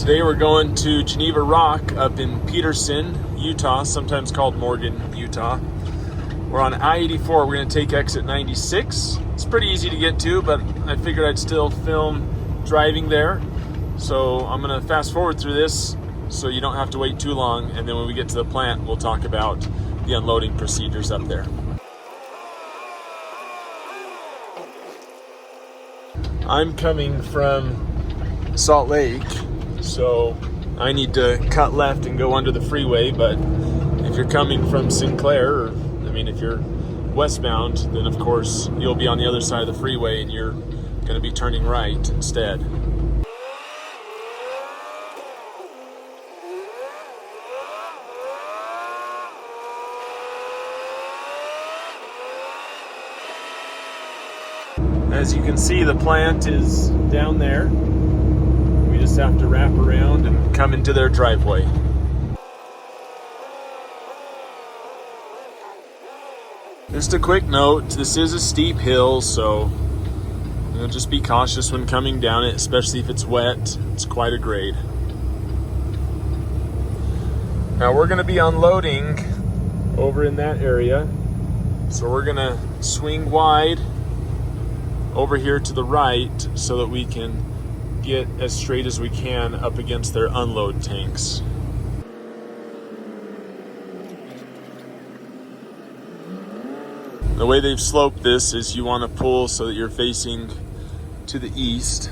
Today we're going to Geneva Rock up in Peterson, Utah, sometimes called Morgan, Utah. We're on I-84. We're going to take exit 96. It's pretty easy to get to, but I figured I'd still film driving there. So I'm going to fast forward through this so you don't have to wait too long. And then when we get to the plant, we'll talk about the unloading procedures up there. I'm coming from Salt Lake, so I need to cut left and go under the freeway. But if you're coming from Sinclair, if you're westbound, then of course you'll be on the other side of the freeway and you're going to be turning right instead. As you can see, the plant is down there. We just have to wrap around and come into their driveway. Just a quick note, this is a steep hill, so just be cautious when coming down it, especially if it's wet. It's quite a grade. Now we're going to be unloading over in that area, so we're going to swing wide over here to the right so that we can get as straight as we can up against their unload tanks. The way they've sloped this is you want to pull so that you're facing to the east.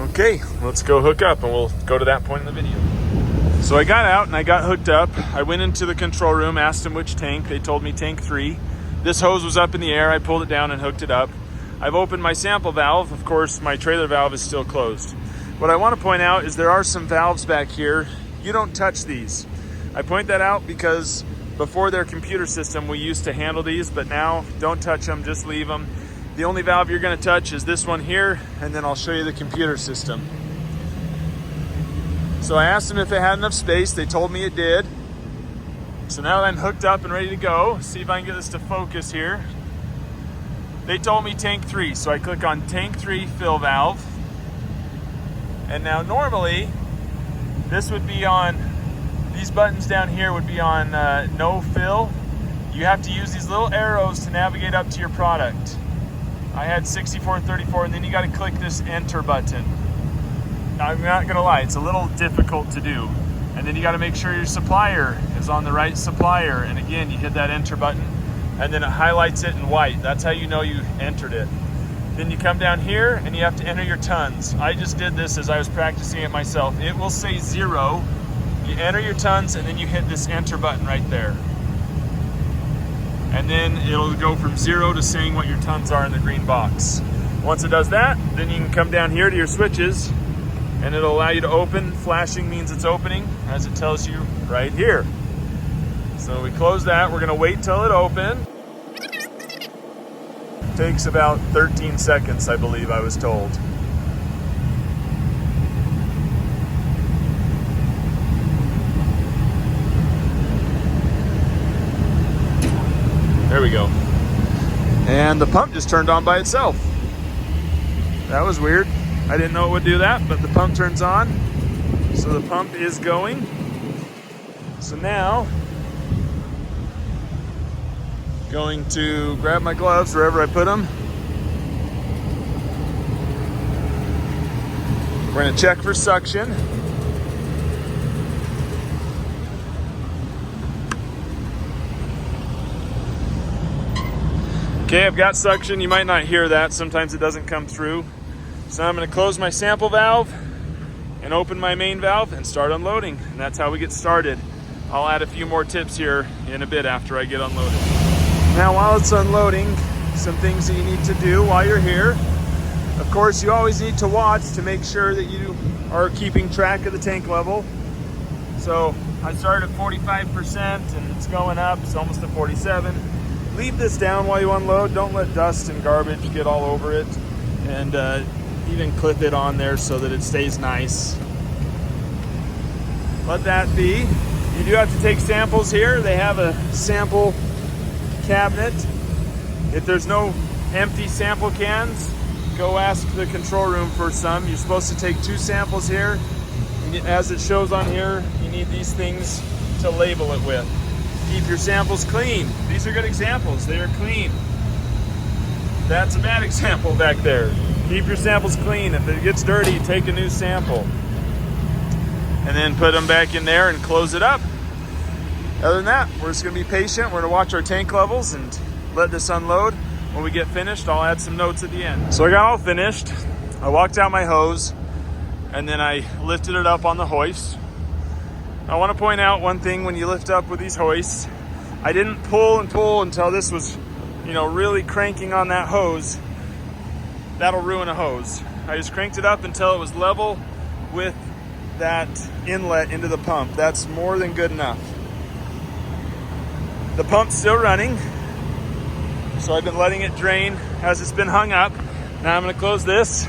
Okay, let's go hook up and we'll go to that point in the video. So I got out and I got hooked up. I went into the control room, asked them which tank. They told me tank 3. This hose was up in the air. I pulled it down and hooked it up. I've opened my sample valve. Of course, my trailer valve is still closed. What I want to point out is there are some valves back here. You don't touch these. I point that out because before their computer system, we used to handle these, but now don't touch them, just leave them. The only valve you're going to touch is this one here, and then I'll show you the computer system. So I asked them if it had enough space. They told me it did. So now that I'm hooked up and ready to go, see if I can get this to focus here. They told me tank 3, so I click on tank 3 fill valve. And now normally, this would be on, these buttons down here would be on no fill. You have to use these little arrows to navigate up to your product. I had 6434, and then you got to click this enter button. Now, I'm not gonna lie, it's a little difficult to do. And then you got to make sure your supplier is on the right supplier. And again, you hit that enter button and then it highlights it in white. That's how you know you entered it. Then you come down here and you have to enter your tons. I just did this as I was practicing it myself. It will say 0. You enter your tons and then you hit this enter button right there. And then it'll go from 0 to saying what your tons are in the green box. Once it does that, then you can come down here to your switches and it'll allow you to open. Flashing means it's opening, as it tells you right here. So we close that. We're going to wait till it opens. Takes about 13 seconds, I believe I was told. There we go. And the pump just turned on by itself. That was weird. I didn't know it would do that, but the pump turns on. So the pump is going. So now, going to grab my gloves wherever I put them. We're going to check for suction. Okay, I've got suction. You might not hear that. Sometimes it doesn't come through. So now I'm going to close my sample valve and open my main valve and start unloading. And that's how we get started. I'll add a few more tips here in a bit after I get unloaded. Now while it's unloading, some things that you need to do while you're here. Of course, you always need to watch to make sure that you are keeping track of the tank level. So I started at 45% and it's going up. It's almost to 47. Leave this down while you unload. Don't let dust and garbage get all over it. And even clip it on there so that it stays nice. Let that be. You do have to take samples here. They have a sample cabinet. If there's no empty sample cans, go ask the control room for some. You're supposed to take 2 samples here. As it shows on here, you need these things to label it with. Keep your samples clean. These are good examples. They are clean. That's a bad example back there. Keep your samples clean. If it gets dirty, take a new sample. And then put them back in there and close it up. Other than that, we're just gonna be patient. We're gonna watch our tank levels and let this unload. When we get finished, I'll add some notes at the end. So I got all finished. I walked out my hose and then I lifted it up on the hoist. I want to point out one thing when you lift up with these hoists. I didn't pull and pull until this was, really cranking on that hose. That'll ruin a hose. I just cranked it up until it was level with that inlet into the pump. That's more than good enough. The pump's still running, so I've been letting it drain as it's been hung up. Now I'm going to close this.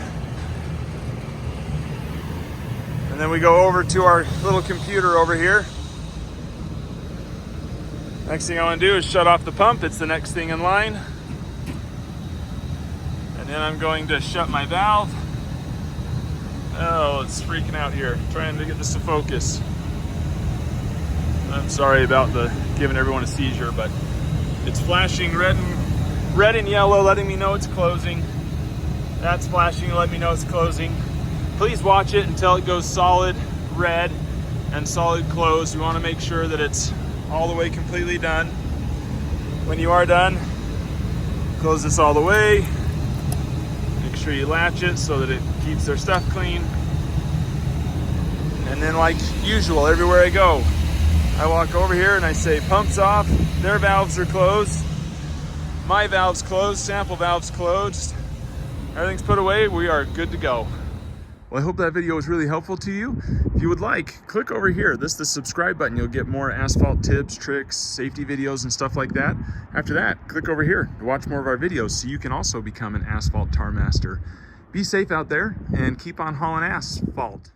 And then we go over to our little computer over here. Next thing I want to do is shut off the pump. It's the next thing in line. And then I'm going to shut my valve. Oh, it's freaking out here. Trying to get this to focus. I'm sorry about giving everyone a seizure, but it's flashing red and yellow, letting me know it's closing. That's flashing, letting me know it's closing. Please watch it until it goes solid red and solid closed. We want to make sure that it's all the way completely done. When you are done, close this all the way. Make sure you latch it so that it keeps their stuff clean. And then, like usual, everywhere I go, I walk over here and I say pumps off, their valves are closed, my valve's closed, sample valve's closed, everything's put away, we are good to go. Well, I hope that video was really helpful to you. If you would like, click over here. This is the subscribe button. You'll get more asphalt tips, tricks, safety videos, and stuff like that. After that, click over here to watch more of our videos so you can also become an asphalt tar master. Be safe out there and keep on hauling asphalt.